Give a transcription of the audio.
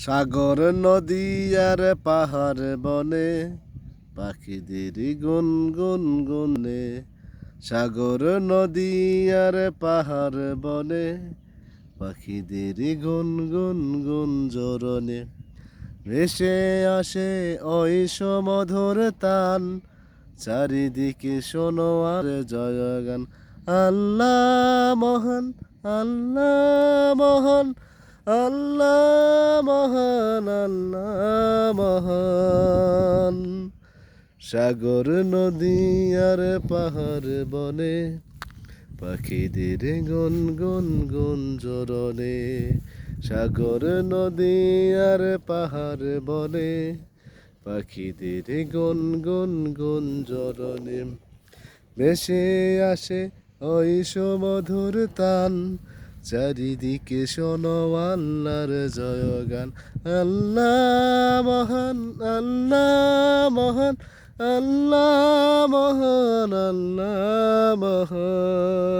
সাগর নদী আর পাহাড় বনে পাখিদের গুনগুন গুনে। সাগর নদী আর পাহাড় বনে পাখিদের গুনগুন গুঞ্জরণে। ভেসে আসে ওই সমধুর তান, চারিদিকে শোনো আর জয়গান। আল্লাহ মহান, আল্লাহ মহান, আল্লাহ মহান, আল্লাহ মহান। সাগর নদী আর পাহাড় বনে পাখিদের গুন গুন গুঞ্জরণে। সাগর নদী আর পাহাড় বনে পাখিদের গুন গুন গুঞ্জরণে। ভেসে আসে ওই সুমধুর তান, চারিদিকে শোনো আল্লাহর জয়গান। আল্লাহ মহান, আল্লাহ মহান, আল্লাহ মহান, আল্লাহ মহান।